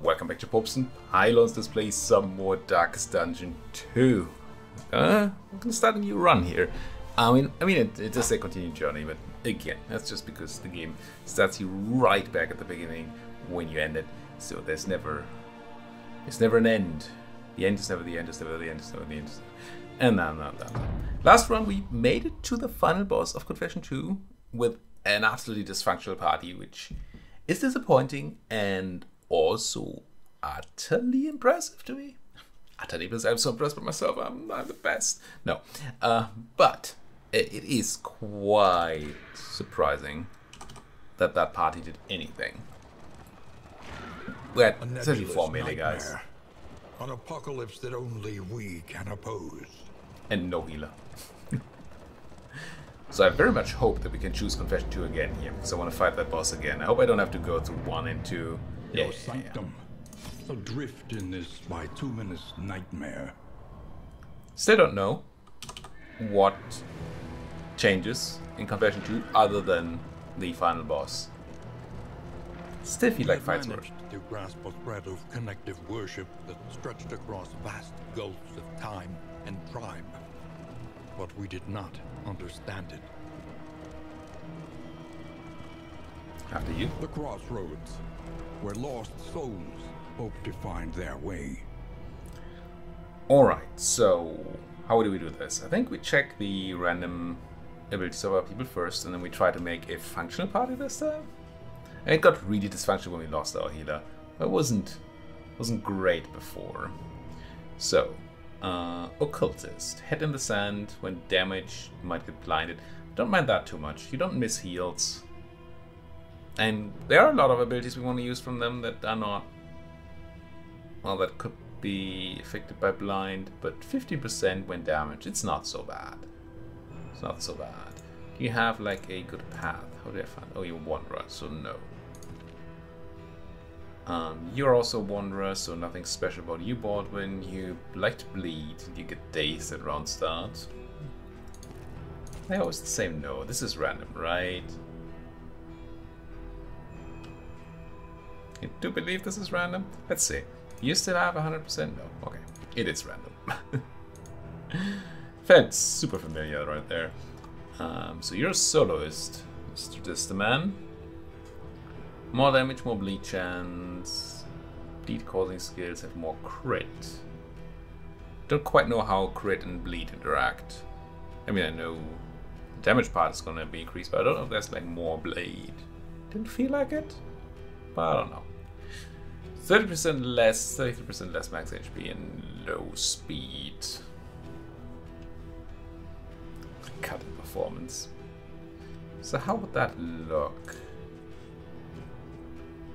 Welcome back to Popes and Pylons. Let's play some more Darkest Dungeon 2. We're gonna start a new run here. I mean, it is a continued journey, but again, that's just because the game starts you right back at the beginning when you end it. So there's never an end. The end is never the end. Is never the end. Is never the end. And no. Last run, we made it to the final boss of Confession 2 with an absolutely dysfunctional party, which is disappointing and also utterly impressive to me. Utterly, because I'm so impressed by myself. I'm the best. No, but it is quite surprising that that party did anything. We had essentially 4 melee guys. An apocalypse that only we can oppose. And no healer. So I very much hope that we can choose Confession 2 again here, because I want to fight that boss again. I hope I don't have to go through 1 and 2. Your sanctum. Adrift in this bituminous nightmare. Still don't know what changes in Confession 2 other than the final boss. Still feel like fights work. To grasp a thread of connective worship that stretched across vast gulfs of time and time. But we did not understand it. After you. The crossroads, where lost souls hope to find their way. Alright, so how do we do this? I think we check the random abilities of our people first, and then we try to make a functional party this time. And it got really dysfunctional when we lost our healer. It wasn't great before. So, Occultist. Head in the sand. When damaged, you might get blinded. Don't mind that too much. You don't miss heals. And there are a lot of abilities we want to use from them that are not... Well, that could be affected by blind, but 50% when damaged. It's not so bad. It's not so bad. Do you have like a good path? How do I find? Oh, you're Wanderer, so no. You're also Wanderer, so nothing special about you, Baldwin. You like to bleed, you get dazed at round start. They always the same. No, this is random, right? You do believe this is random? Let's see. You still have 100%? No. Okay. It is random. Felt super familiar right there. So you're a soloist, Mr. Distaman. More damage, more bleed chance. Bleed causing skills have more crit. Don't quite know how crit and bleed interact. I mean, I know the damage part is gonna be increased, but I don't know if there's like more bleed. Didn't feel like it, but I don't know. 30% less, 33% less max HP and low speed. Cut in performance. So how would that look?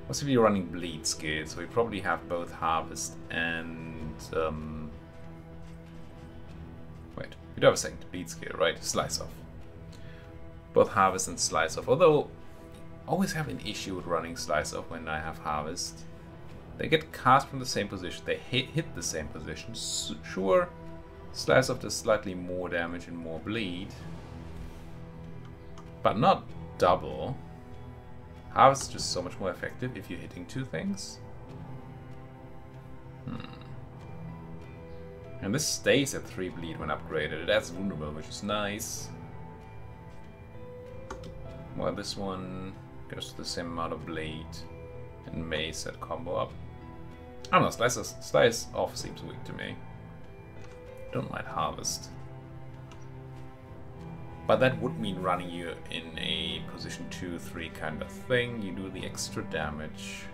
Also, we're running bleed skills, so we probably have both harvest and wait, we do have a second bleed skill, right? Slice off. Both harvest and slice off. Although I always have an issue with running slice off when I have harvest. They get cast from the same position. They hit the same position. Sure, slice off does slightly more damage and more bleed, but not double. Harvest is just so much more effective if you're hitting 2 things. And this stays at 3 bleed when upgraded. It adds vulnerable, which is nice. Well, this one goes to the same amount of bleed. And mace at combo up. I don't know, slice off seems weak to me. Don't mind harvest. But that would mean running you in a position 2-3 kind of thing. You do the extra damage.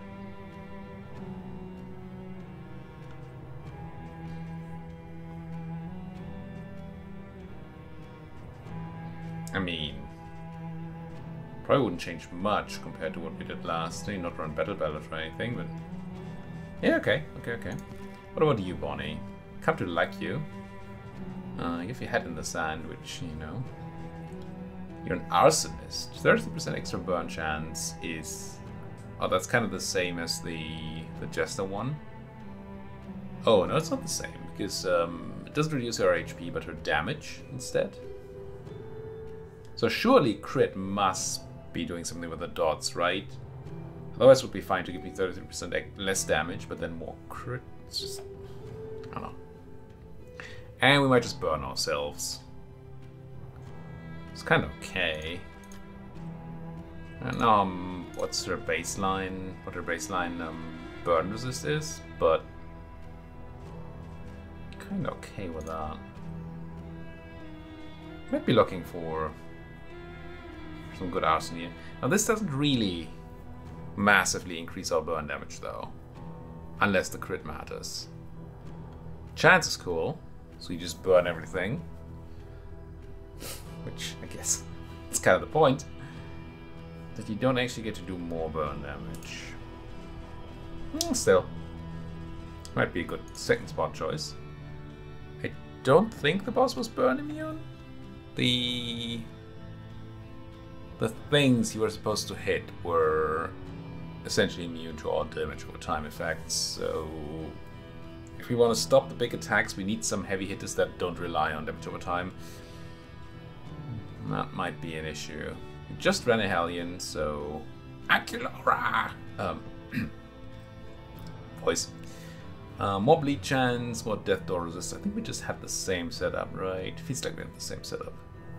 I mean, probably wouldn't change much compared to what we did last time. Not run battle ballot or anything, but yeah, okay. What about you, Bonnie? Come to like you. If you head in the sand, which, you know. You're an arsonist. 30% extra burn chance is... Oh, that's kind of the same as the Jester one. Oh, no, it's not the same, because it doesn't reduce her HP, but her damage instead. So surely crit must be doing something with the dots, right? Otherwise it would be fine to give me 33% less damage, but then more crit. It's just, I don't know. And we might just burn ourselves. It's kind of okay. And what's her baseline? What her baseline burn resist is, but kind of okay with that. Might be looking for some good arson here. Now this doesn't really massively increase our burn damage though, unless the crit matters. Chance is cool, so you just burn everything, which I guess is kind of the point. That you don't actually get to do more burn damage. Still, might be a good second spot choice. I don't think the boss was burn immune. The things you were supposed to hit were essentially immune to all damage over time effects. So if we want to stop the big attacks, we need some heavy hitters that don't rely on damage over time. That might be an issue. We just ran a Hellion, so Aculora! Voice. More bleed chance, more death door resist. I think we just had the same setup, right? Feels like we had the same setup.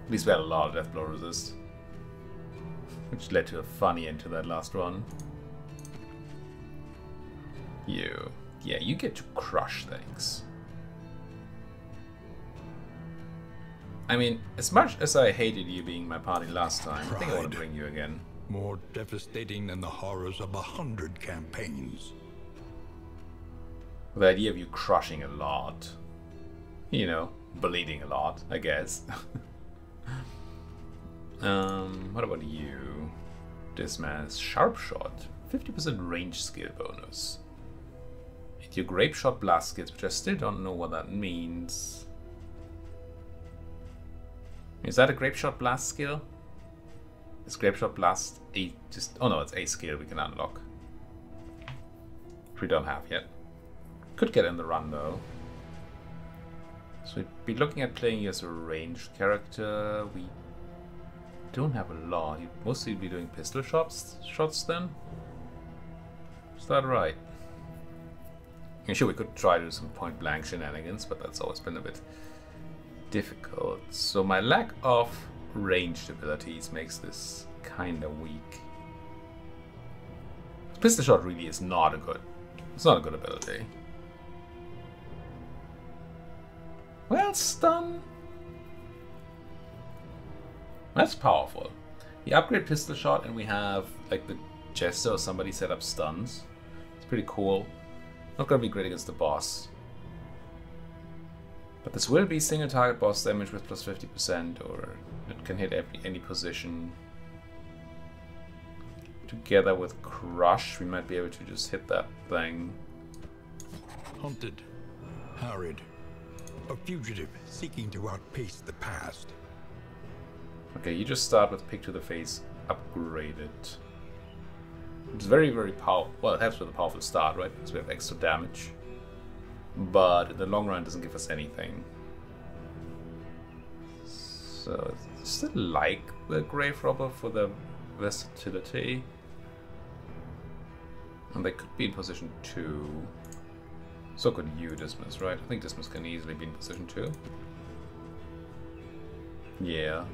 At least we had a lot of death blow resist, which led to a funny end to that last one. Yeah, you get to crush things. I mean, as much as I hated you being my party last time, I think I want to bring you again. More devastating than the horrors of 100 campaigns. The idea of you crushing a lot. You know, bleeding a lot, I guess. What about you? Dismas Sharp Shot. 50% range skill bonus. And your Grape Shot blast skills, which I still don't know what that means. Is that a Grape Shot blast skill? Is Grape Shot blast a just... Oh no, it's a skill we can unlock. Which we don't have yet. Could get in the run though. So we'd be looking at playing you as a ranged character. We don't have a lot. You'd mostly be doing pistol shots then? Is that right? I'm sure we could try to do some point blank shenanigans, but that's always been a bit difficult. So my lack of ranged abilities makes this kind of weak. Pistol shot really is not a good. It's not a good ability. Well, stun. That's powerful. We upgrade pistol shot and we have like the Jester or somebody set up stuns. It's pretty cool. Not gonna be great against the boss. But this will be single target boss damage with plus 50%, or it can hit any position. Together with Crush, we might be able to just hit that thing. Hunted, harried, a fugitive seeking to outpace the past. Okay, you just start with Pick to the Face upgraded. It's very, very powerful. Well, it helps with a powerful start, right? Because we have extra damage. But in the long run, it doesn't give us anything. So, I still like the Grave Robber for the versatility. And they could be in position 2. So could you, Dismas, right? I think Dismas can easily be in position 2. Yeah.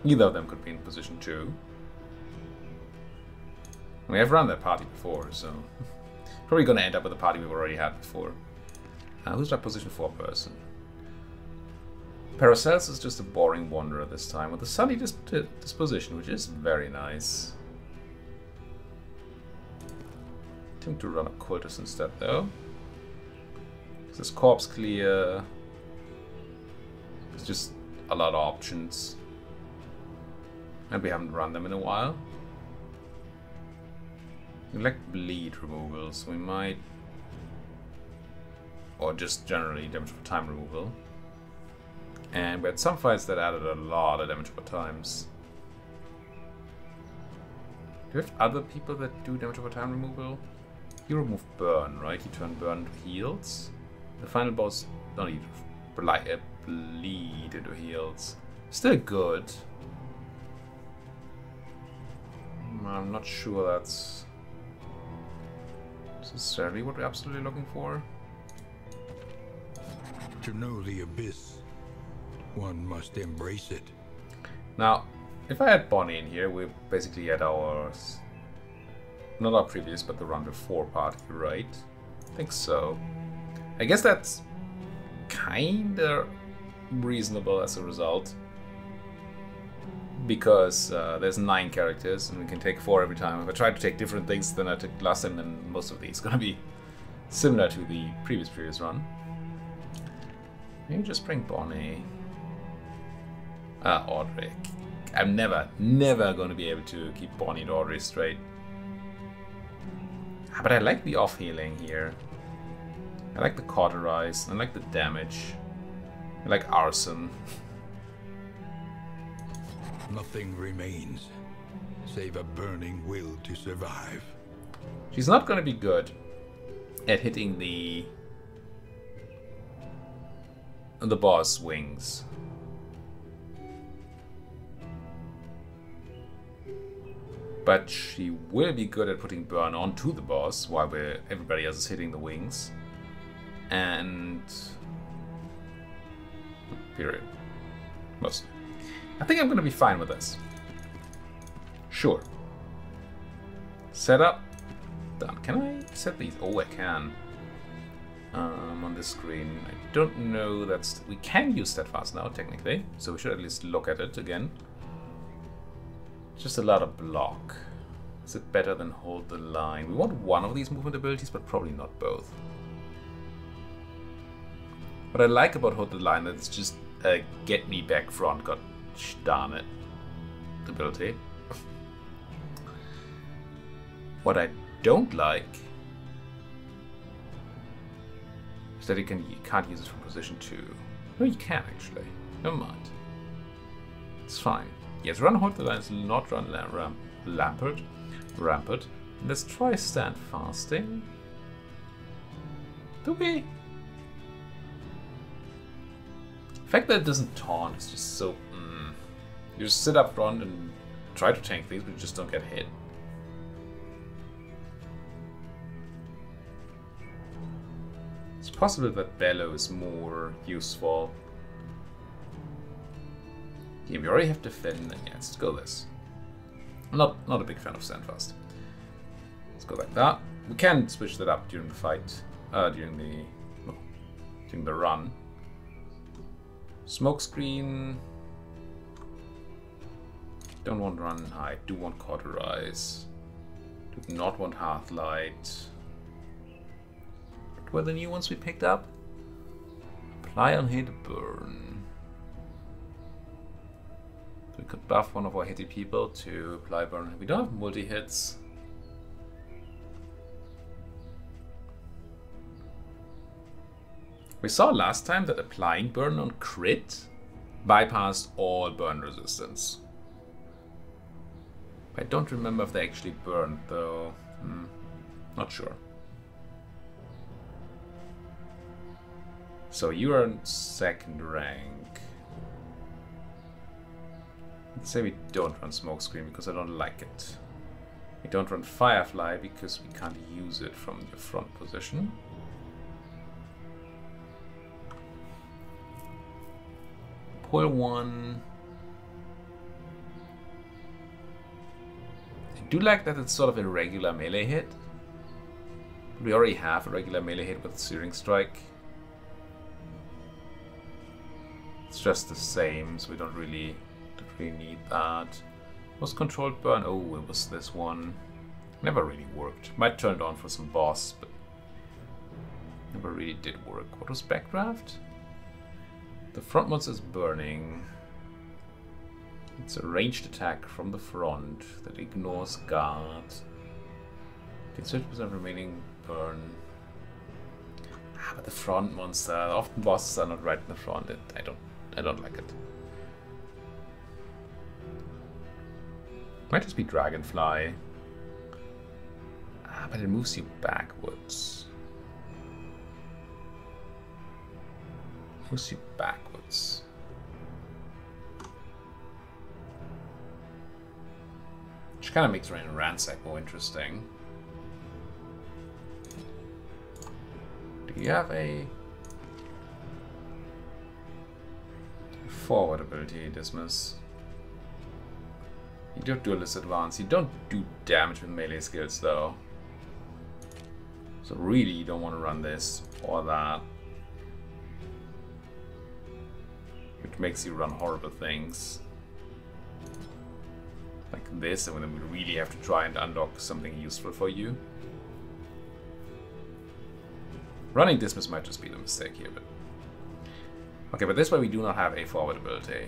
Either of them could be in position 2. We have run that party before, so... Probably gonna end up with a party we've already had before. Who's that position 4 person? Paracelsus is just a boring wanderer this time, with a sunny disposition, which is very nice. Attempt to run a cultist instead, though. This corpse clear. There's just a lot of options. And we haven't run them in a while. We like bleed removal, so we might... Or just generally damage for time removal. And we had some fights that added a lot of damage for times. Do we have other people that do damage over time removal? You remove burn, right? You turn burn into heals. The final boss don't need bleed into heals. Still good. I'm not sure that's necessarily what we're absolutely looking for. To know the abyss, one must embrace it. Now, if I had Bonnie in here, we're basically at our... not our previous, but the run before party, right? I think so. I guess that's kinda reasonable as a result. Because there's 9 characters and we can take 4 every time. If I try to take different things than I took last time, then most of these gonna be similar to the previous run. Maybe just bring Bonnie. Audrey. I'm never gonna be able to keep Bonnie and Audrey straight. But I like the off healing here. I like the cauterize. I like the damage. I like arson. Nothing remains, save a burning will to survive. She's not gonna be good at hitting the boss wings. But she will be good at putting burn onto the boss while everybody else is hitting the wings. And... period. Mostly. I think I'm going to be fine with this. Sure. Setup. Done. Can I set these? Oh, I can. On the screen. I don't know that's... we can use Steadfast now, technically. So we should at least look at it again. Just a lot of block. Is it better than hold the line? We want one of these movement abilities, but probably not both. What I like about hold the line, that's just a get me back front, god darn it, ability. What I don't like is that you can't use it from position 2. No, you can actually. Never mind. It's fine. Yes, run hold the line is not run rampart. Let's try stand fasting. Do we? The fact that it doesn't taunt is just so... You just sit up front and try to tank these, but you just don't get hit. It's possible that Bellow is more useful. Yeah, we already have Defend, then yeah, let's go this. I'm not a big fan of Standfast. Let's go like that. We can switch that up during the fight, during the run. Smokescreen. Don't want run high. Do want cauterize. Do not want Hearthlight. What were the new ones we picked up? Apply on hit, burn. We could buff one of our hitty people to apply burn. We don't have multi-hits. We saw last time that applying burn on crit bypassed all burn resistance. I don't remember if they actually burned though. Not sure. So you are in 2nd rank. Let's say we don't run Smokescreen because I don't like it. We don't run Firefly because we can't use it from the front position. Pull one. I do like that it's sort of a regular melee hit. We already have a regular melee hit with Searing Strike. It's just the same, so we don't really need that. Was controlled burn? Oh, it was this one. Never really worked. Might turn it on for some boss, but never really did work. What was Backdraft? The front monster is burning. It's a ranged attack from the front that ignores guard. Gets 30% remaining burn. But the front monster, often bosses are not right in the front. I don't like it. Might just be Dragonfly. But it moves you backwards. Moves you backwards. Which kind of makes Ransack more interesting. Do you have a forward ability, Dismas? You do Duelist Advance. You don't do damage with melee skills, though. So really, you don't want to run this or that. Which makes you run horrible things. Like this, and then we really have to try and unlock something useful for you. Running Dismas might just be the mistake here, but... Okay, but this way we do not have a forward ability.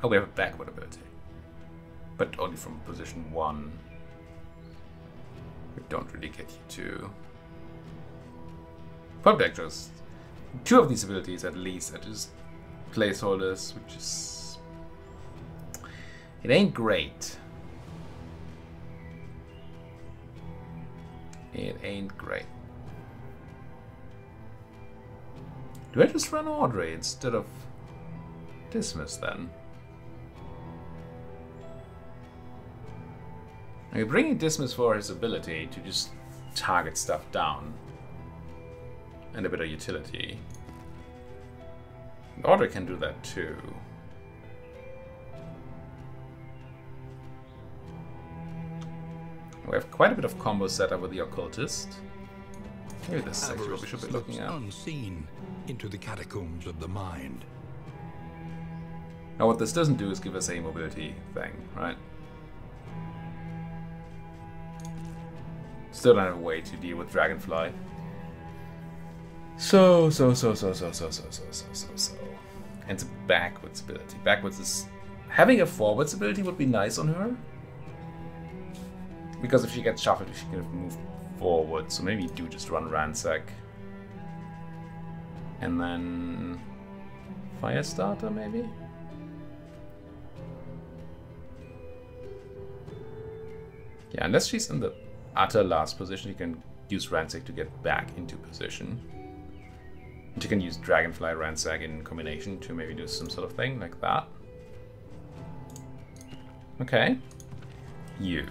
Oh, we have a backward ability. But only from position 1. We don't really get you to... Probably just 2 of these abilities at least are just placeholders, which is... It ain't great. It ain't great. Do I just run Audrey instead of Dismas then? I'm bringing Dismas for his ability to just target stuff down. And a bit of utility. Audrey can do that too. We have quite a bit of combo set up with the Occultist. Maybe this is actually what we should be looking at. Unseen into the catacombs of the mind. Now what this doesn't do is give us a mobility thing, right? Still don't have a way to deal with Dragonfly. So. And it's a backwards ability. Backwards is... Having a forwards ability would be nice on her. Because if she gets shuffled, she can move forward. So maybe you do just run Ransack. And then... Firestarter, maybe? Yeah, unless she's in the utter last position, you can use Ransack to get back into position. And you can use Dragonfly Ransack in combination to maybe do some sort of thing like that. Okay. You.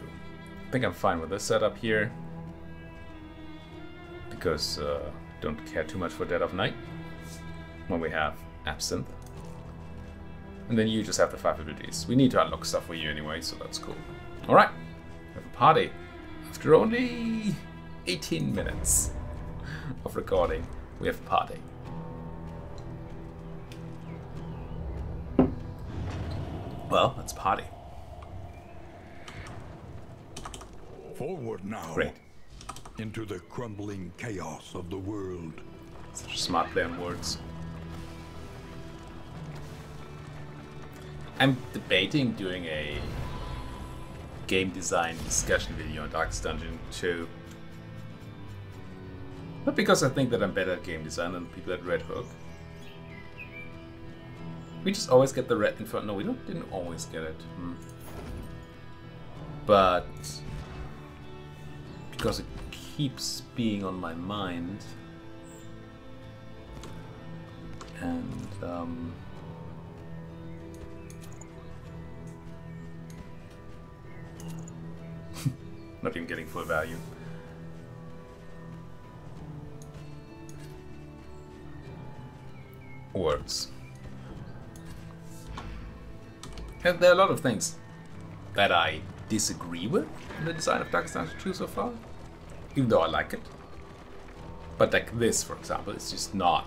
I think I'm fine with this setup here. Because don't care too much for Dead of Night. When we have Absinthe. And then you just have the 5 abilities. We need to unlock stuff for you anyway, so that's cool. Alright. We have a party. After only 18 minutes of recording, we have a party. Well, let's party. Forward now. Great. Into the crumbling chaos of the world. Such a smart play on words. I'm debating doing a game design discussion video on Darkest Dungeon 2. Not because I think that I'm better at game design than people at Red Hook. We just always get the red info. No, we didn't always get it. But because it keeps being on my mind. And not even getting full value. Words. And there are a lot of things that I disagree with in the design of Darkest Dungeon 2 so far, even though I like it. But like this, for example, it's just not.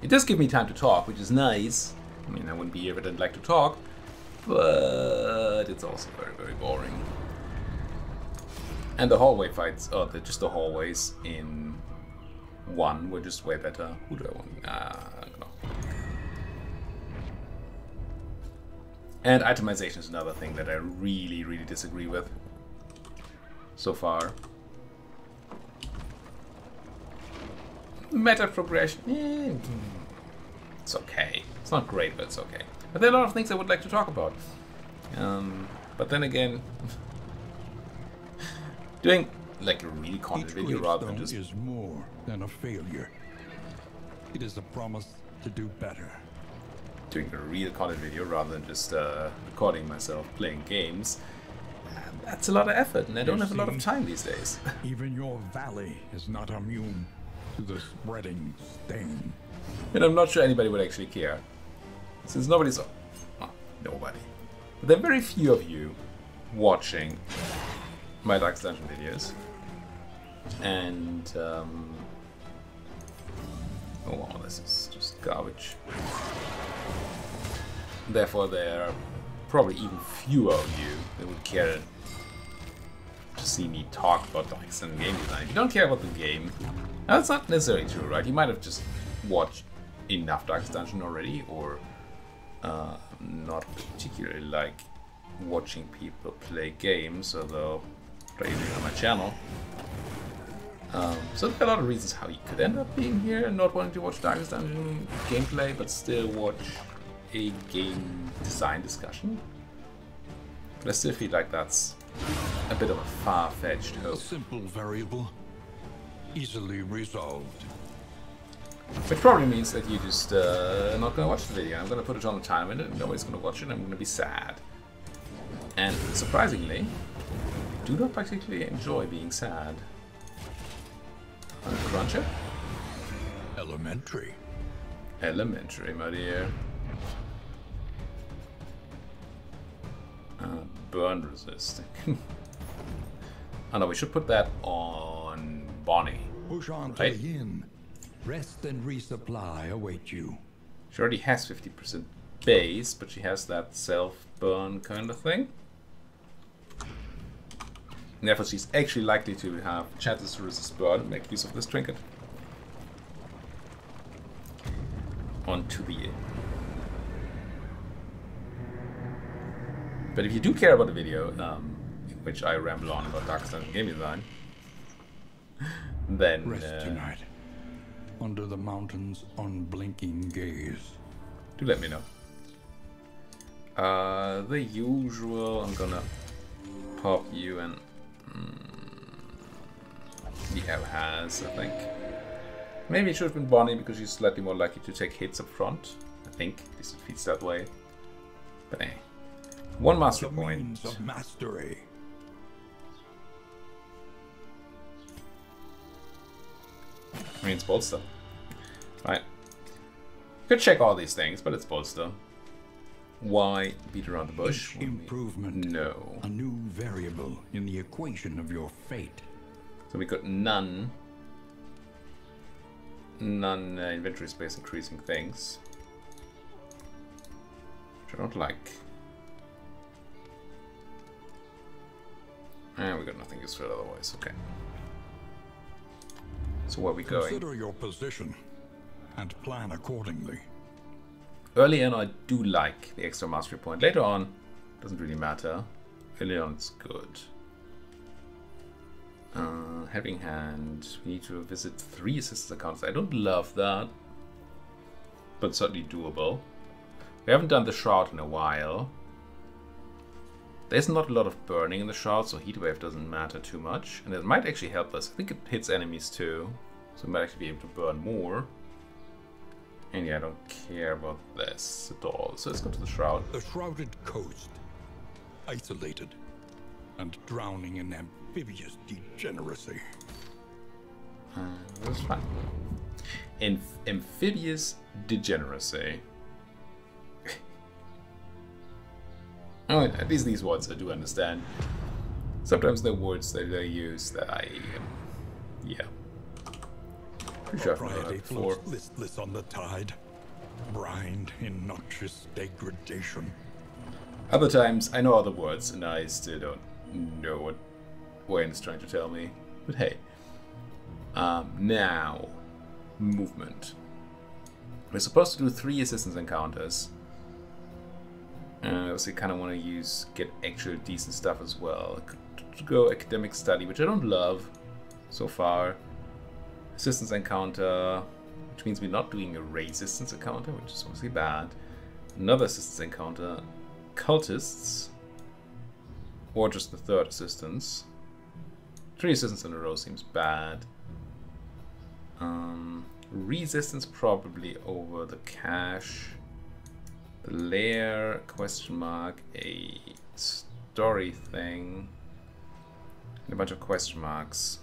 It does give me time to talk, which is nice. I mean, I wouldn't be here if I didn't like to talk, but it's also very, very boring. And the hallway fights, just the hallways in 1 were just way better. Who do I want? I don't know. And itemization is another thing that I really, really disagree with so far. Meta progression, it's okay. It's not great, but it's okay. But there are a lot of things I would like to talk about. But then again, doing like a really content video rather than just... is more than a failure. It is a promise to do better. Doing a real content video rather than just recording myself playing games That's a lot of effort, and I don't have a lot of time these days. Even your valley is not immune to the spreading stain. And I'm not sure anybody would actually care. Since nobody's... well, nobody. But there are very few of you watching my Darkest Dungeon videos. And, oh wow, this is just garbage. Therefore, there are probably even fewer of you that would care to see me talk about Darkest Dungeon game design. If you don't care about the game, that's not necessarily true, right? You might have just watched enough Darkest Dungeon already, or not particularly like watching people play games, although regularly on my channel. So there are a lot of reasons how you could end up being here and not wanting to watch Darkest Dungeon gameplay, but still watch a game design discussion. But I still feel like that's a bit of a far-fetched A hope. simple variable, easily resolved. Which probably means that you just not gonna watch the video. I'm gonna put it on the time limit and nobody's gonna watch it and I'm gonna be sad. And surprisingly, I do not particularly enjoy being sad. Cruncher? Elementary. Elementary, my dear. Burn resist. Oh no, we should put that on Bonnie. Push on Right. to the inn. Rest and resupply await you. She already has 50% base, but she has that self-burn kind of thing. And therefore she's actually likely to have chances to resist burn and make use of this trinket. On to the inn. But if you do care about the video, in which I ramble on about Darkest Dungeon game design, then Rest tonight. Under the mountain's unblinking gaze. do let me know. The usual, I'm gonna pop you and the L has, I think. Maybe it should have been Bonnie because she's slightly more likely to take hits up front. I think this feels that way. But eh. One master The point. means of mastery. I mean, it's Bolster. Right. Could check all these things, but it's Bolster. Why beat around the bush? Each improvement. No. A new variable in the equation of your fate. So we got none inventory space increasing things. Which I don't like. And we got nothing useful otherwise, okay. So where are we going? Consider your position and plan accordingly. Early on I do like the extra mastery point. Later on, doesn't really matter. Early on it's good. Helping Hand. We need to visit 3 assistance accounts. I don't love that, but certainly doable. We haven't done the Shroud in a while. There's not a lot of burning in the Shroud, so Heatwave doesn't matter too much. And it might actually help us. I think it hits enemies too, so we might actually be able to burn more. And yeah, I don't care about this at all. So let's go to the Shroud. The shrouded coast, isolated and drowning in amphibious degeneracy. That's fine. Amphibious degeneracy. Oh, at least these words I do understand. Sometimes they're words that they use that I, yeah. Pretty sure I've heard Propriety that before. floats listless on the tide, brined in noxious degradation. Other times I know other words and I still don't know what Wayne's trying to tell me. But hey. Now, movement. We're supposed to do 3 assistance encounters. So you kind of want to get actual decent stuff as well. Could go academic study, which I don't love so far. Assistance encounter, which means we're not doing a resistance encounter, which is obviously bad. Another assistance encounter, cultists, or just the 3rd assistance. 3 assistants in a row seems bad. Resistance probably over the cache. The lair, question mark, a story thing. And a bunch of question marks.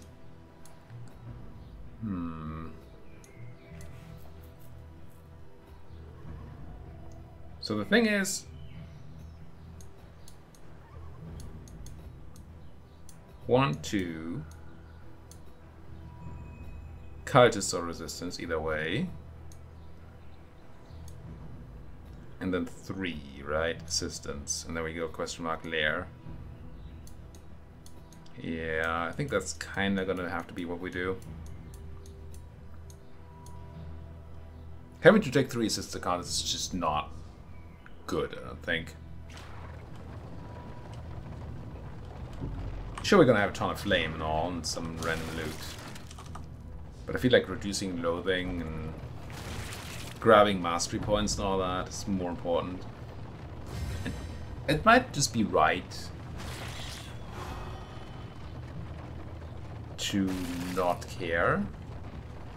So the thing is, one, two, cultist or resistance, either way. And then 3, right? Assistance. And then we go question mark lair. Yeah, I think that's kind of gonna have to be what we do. Having to take 3 assists account is just not good, I don't think. Sure, we're gonna have a ton of flame and all, and some random loot. But I feel like reducing loathing and grabbing mastery points and all that is more important. And it might just be right to not care.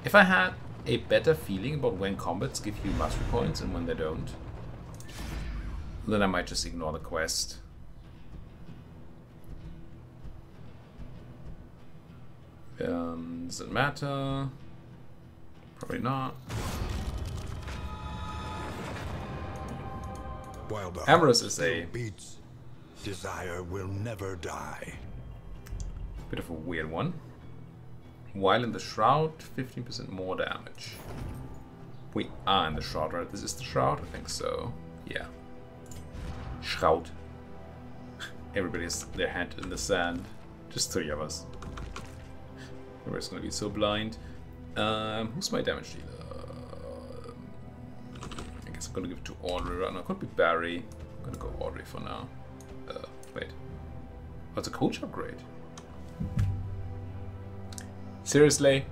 If I had a better feeling about when combats give you mastery points and when they don't, then I might just ignore the quest. Does it matter? Probably not. While the Amorous heart is still a beats, desire will never die. bit of a weird one. While in the shroud, 15% more damage. We are in the shroud, right? This is the shroud? I think so. Yeah. Shroud. Everybody has their hand in the sand. Just 3 of us. Everybody's gonna be so blind. Who's my damage dealer? I guess I'm gonna give it to Audrey right now. Could be Barry. I'm gonna go Audrey for now. Wait. Oh, it's a coach upgrade. Seriously?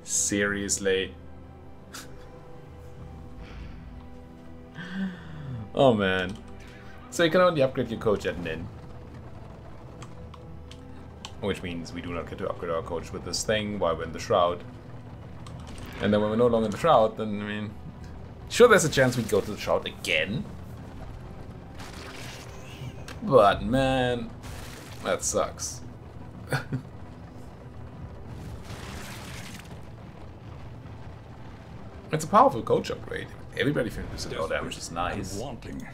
Seriously? Oh man. So you can only upgrade your coach at Nin. Which means we do not get to upgrade our coach with this thing while we're in the shroud. And then when we're no longer in the shroud, then I mean... Sure, there's a chance we go to the shroud again. But man, that sucks. It's a powerful coach upgrade. Everybody 50% more damage is nice. And wanting.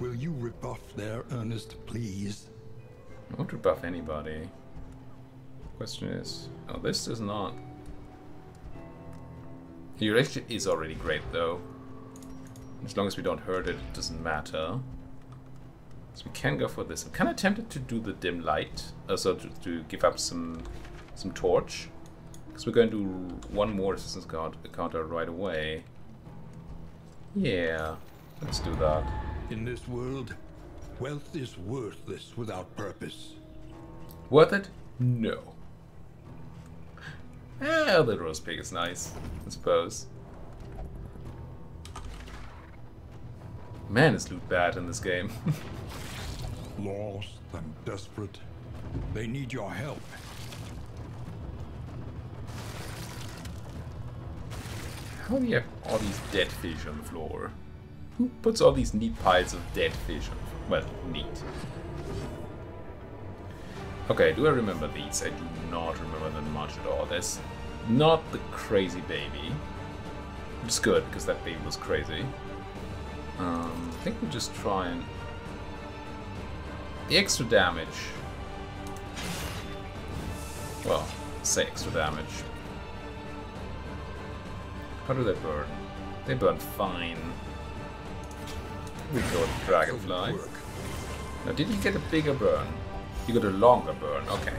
Will you rebuff their earnest pleas? I won't rebuff anybody. Question is... Oh, this is not... Your relationship is already great, though. As long as we don't hurt it, it doesn't matter. So we can go for this. I'm kind of tempted to do the dim light. Also to give up some torch. Because we're going to do one more resistance counter right away. Yeah, let's do that. In this world, wealth is worthless without purpose. Worth it? No. Eh, the roast pig is nice, I suppose. Man, is loot bad in this game. Lost and desperate, they need your help. How do you have all these dead fish on the floor? Who puts all these neat piles of dead fish on the floor? Well, neat. Okay, do I remember these? I do not remember them much at all. There's not the crazy baby. Which is good, because that baby was crazy. I think we just try and... The extra damage... Well, say extra damage. How do they burn? They burn fine. We go with Dragonfly. Now, did you get a bigger burn? You got a longer burn. Okay,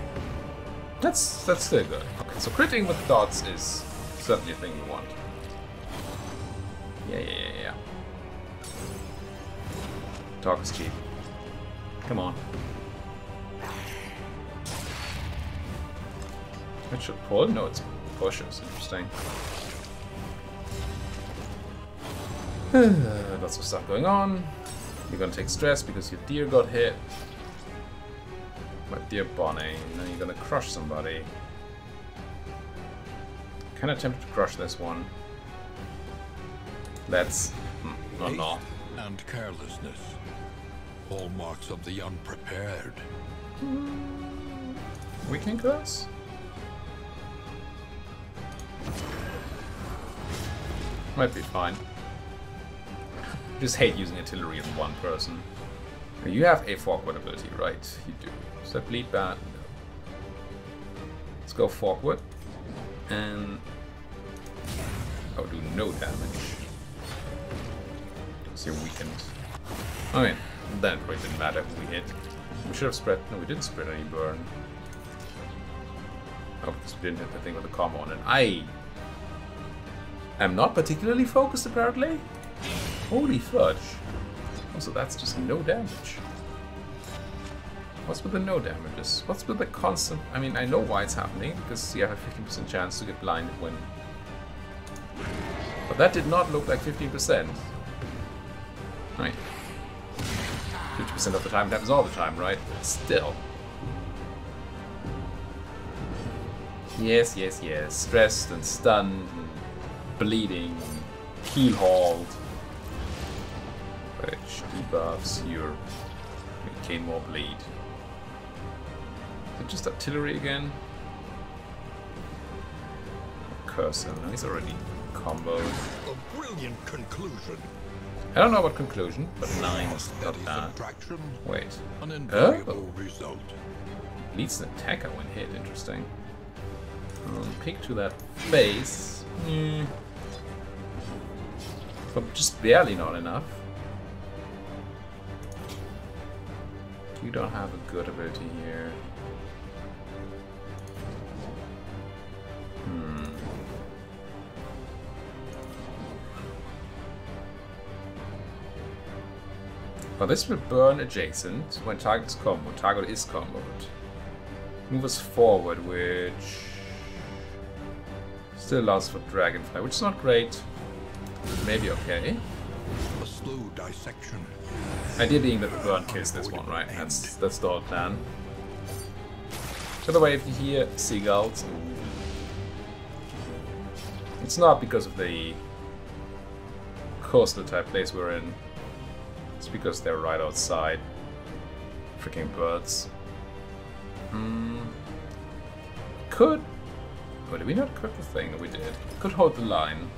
that's still good. Okay, so critting with dots is certainly a thing you want. Yeah. Talk is cheap. Come on. It should pull. No, it's pushes. Interesting. Lots of stuff going on. You're gonna take stress because your deer got hit. My dear Bonnie, now you're gonna crush somebody. Kinda tempted to crush this one. Let's... Oh no. And carelessness. Hallmarks of the unprepared. Weakening curse? Might be fine. Just hate using artillery on one person. You have a forward ability, right? You do. Does that bleed bad? No. Let's go forward. And I'll do no damage. Because you're weakened. Okay, then it probably didn't matter who we hit. We should have spread. No, we didn't spread any burn. Oh, because we didn't hit the thing with the combo on it. I am not particularly focused, apparently. Holy fudge. Also, that's just no damage. What's with the no damages? What's with the constant... I mean, I know why it's happening, because you have a 15% chance to get blinded when... But that did not look like 15%. Right. 50% of the time, it happens all the time, right? But still. Yes, yes, yes. Stressed and stunned and bleeding, keel hauled. Which debuffs your gain more bleed. Is it just artillery again? Cursor, no, he's already comboed. A brilliant conclusion. I don't know about conclusion, but 9 is not bad. Wait. An invariable result. Leads an attacker when hit, interesting. Pick to that face. But just barely not enough. You don't have a good ability here. Well, this will burn adjacent when target is comboed. Target is comboed. Move us forward, which still allows for Dragonfly, which is not great. Maybe okay. A slow dissection. Idea being that the burn kills this one, right? That's the whole plan. By the way, if you hear seagulls, it's not because of the coastal type place we're in. It's because they're right outside. Freaking birds. Could... Oh, did we not cook the thing? No, we did. Could hold the line.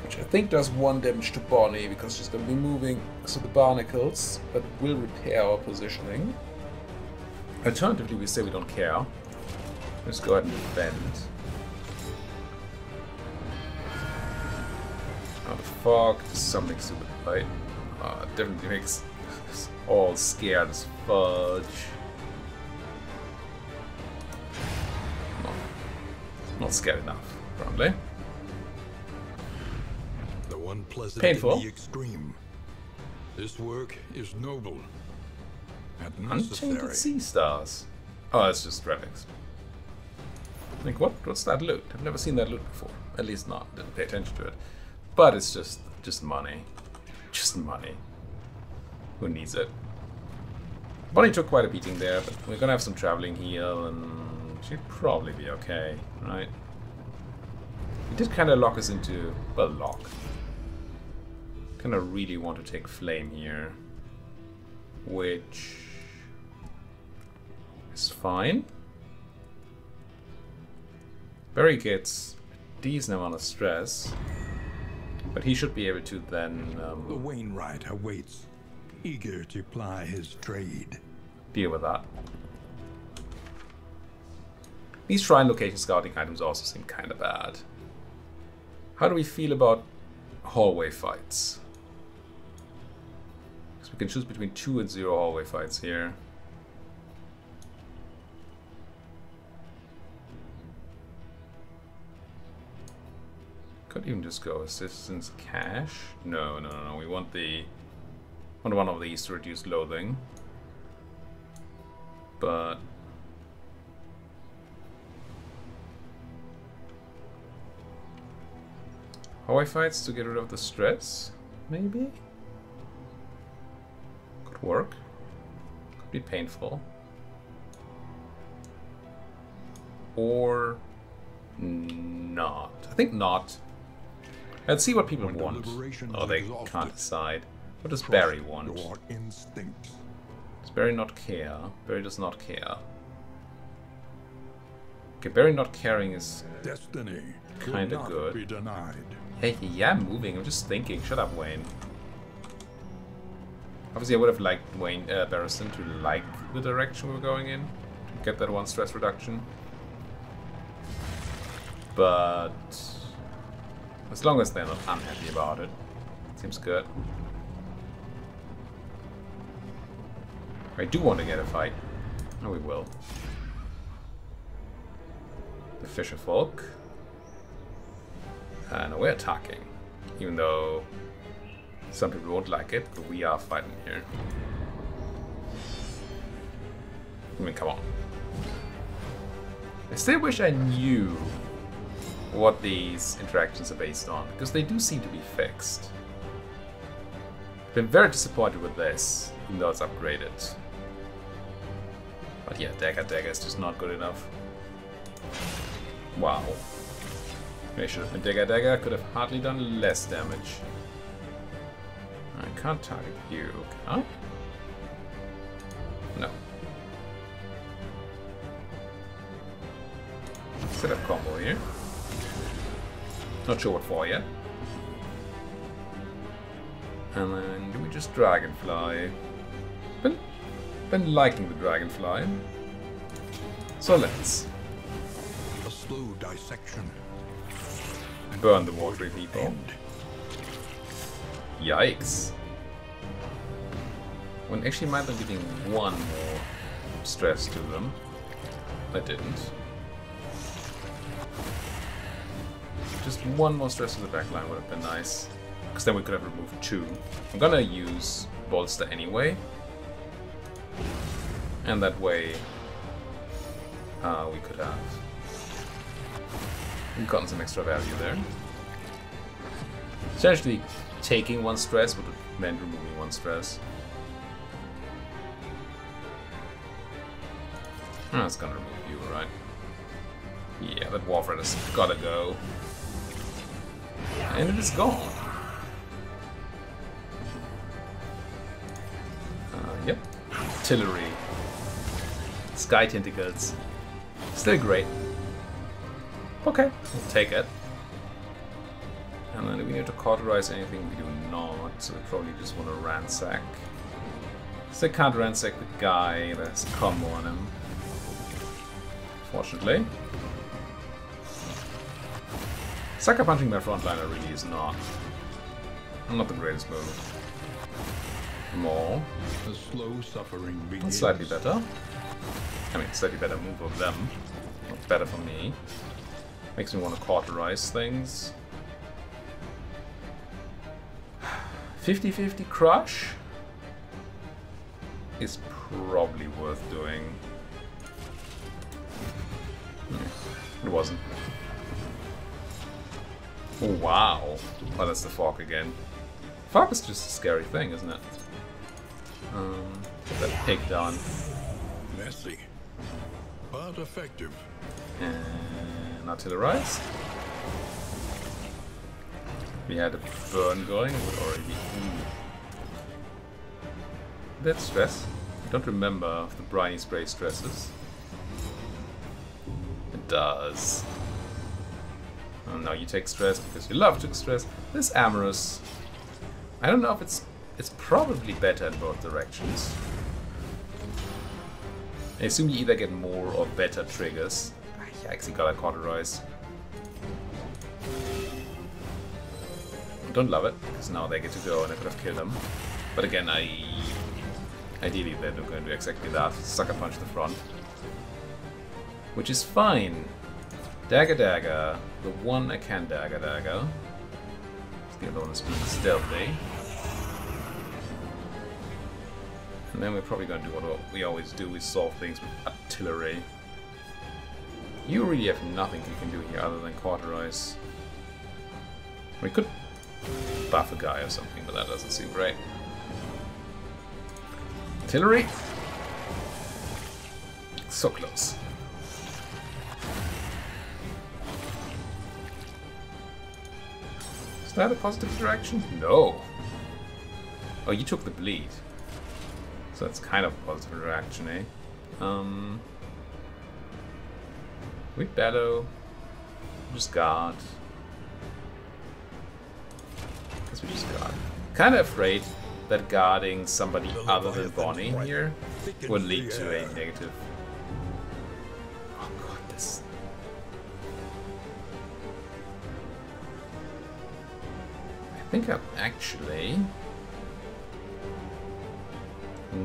Which I think does 1 damage to Bonnie, because she's going to be moving so the barnacles, but it will repair our positioning. Alternatively, we say we don't care. Let's go ahead and defend. Oh, the fog is something stupid, right? It definitely makes us all scared as fudge. Not scared enough, probably. Though unpleasant Painful. in the extreme. This work is noble and necessary. Untainted sea stars. Oh, that's just relics. Like, what's that loot? I've never seen that loot before. At least not. Didn't pay attention to it. But it's just money. Just money. Who needs it? Bonnie took quite a beating there, but we're gonna have some traveling heal, and she'd probably be okay, right? He did kind of lock us into... well, lock. Kind of really want to take flame here. Which... is fine. Barry gets a decent amount of stress. But he should be able to then... the Wainwright awaits, eager to ply his trade. Deal with that. These shrine location scouting items also seem kind of bad. How do we feel about hallway fights? Because we can choose between 2 and 0 hallway fights here. Could even just go assistance cash. No. We want one of these to reduce loathing. But hallway fights to get rid of the stress, maybe? Could work. Could be painful. Or not. I think not. Let's see what people want. Oh, they can't decide. What does Barry want? Your instincts. Does Barry not care? Barry does not care. Okay, Barry not caring is Destiny kinda could not good. be denied. Hey, yeah, I'm moving. I'm just thinking. Shut up, Wayne. Obviously, I would have liked Wayne Barristan to like the direction we're going in, to get that 1 stress reduction. But as long as they're not unhappy about it, seems good. I do want to get a fight. Oh, we will. The Fisher Folk. And we're attacking, even though some people won't like it, but we are fighting here. I mean, come on. I still wish I knew what these interactions are based on, because they do seem to be fixed. Been very disappointed with this, even though it's upgraded. But yeah, Dagger is just not good enough. Wow. Maybe should have been Dagger, could have hardly done less damage. I can't target you, can I? No. Set up combo here. Not sure what for yet. And then do we just Dragonfly? Been liking the Dragonfly. So let's A slow dissection. burn the watery people. Yikes. Wouldn't actually mind them giving 1 more stress to them. I didn't. Just 1 more stress to the backline would have been nice. Because then we could have removed 2. I'm gonna use Bolster anyway. And that way we could have gotten some extra value there. Essentially, taking 1 stress would have meant removing 1 stress. Oh, it's gonna remove you, right? Yeah, that Warfred has gotta go. And it is gone. Yep. Artillery. Sky Tentacles. Still great. Okay, we'll take it. And then do we need to cauterize anything? We do not, so we probably just want to ransack. So they can't ransack the guy that has a combo on him. Fortunately. Sucker punching my frontliner really is not the greatest move. More. The slow suffering begins. That's slightly better. I mean, slightly better move of them. Not better for me. Makes me want to cauterize things. 50-50 crush is probably worth doing. It wasn't. Oh, wow. Oh, that's the Fog again. Fog is just a scary thing, isn't it? Put that pig down. Messy, but effective. And artillerize. We had a burn going, it would already be. That stress. I don't remember if the briny spray stresses. It does. Oh, now you take stress because you love to stress. This Amorous, I don't know if it's probably better in both directions. I assume you either get more or better triggers. I actually gotta cauterize. I don't love it, because now they get to go and I could have killed them. But again, ideally they're not going to do exactly that. Sucker punch the front. Which is fine. Dagger. The one I can dagger. The other one is being stealthy. And then we're probably going to do what we always do, we solve things with artillery. You really have nothing you can do here other than cauterize. We could buff a guy or something, but that doesn't seem great. Artillery! So close. Is that a positive direction? No. Oh, you took the bleed. So that's kind of a positive reaction, eh? We bellow. Just guard. Guess we just guard. Kind of afraid that guarding somebody other than Bonnie here would lead to a negative. Oh god, this. I think I'm actually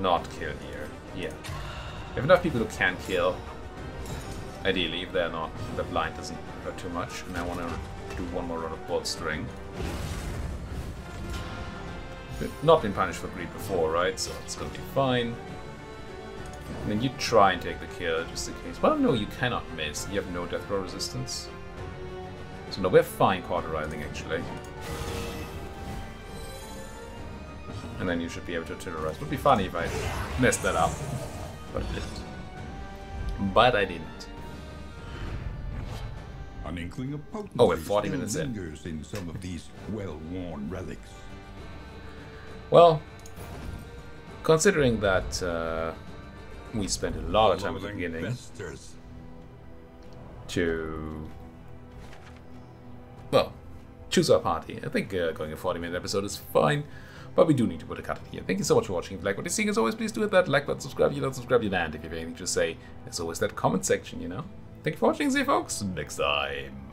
not kill here. Yeah. We have enough people who can kill. Ideally, if they're not, the blind doesn't hurt too much. And I want to do one more run of bolstering. Not been punished for greed before, right? So it's gonna be fine. And then you try and take the kill just in case. Well, no, you cannot miss. You have no death row resistance. So no, we're fine cauterizing actually. And then you should be able to terrorize. Would be funny if I messed that up, but I didn't. But I didn't. An inkling of potency we're 40 minutes still in. lingers in some of these well-worn relics. Well, considering that we spent a lot of time at the beginning Investors. to, well, choose our party, I think going a 40-minute episode is fine, but we do need to put a cut in here. Thank you so much for watching. If you like what you're seeing, as always, please do hit that like button, subscribe if you don't subscribe, and if you have anything to say, there's always that comment section, you know? Thank you for watching, see you folks next time.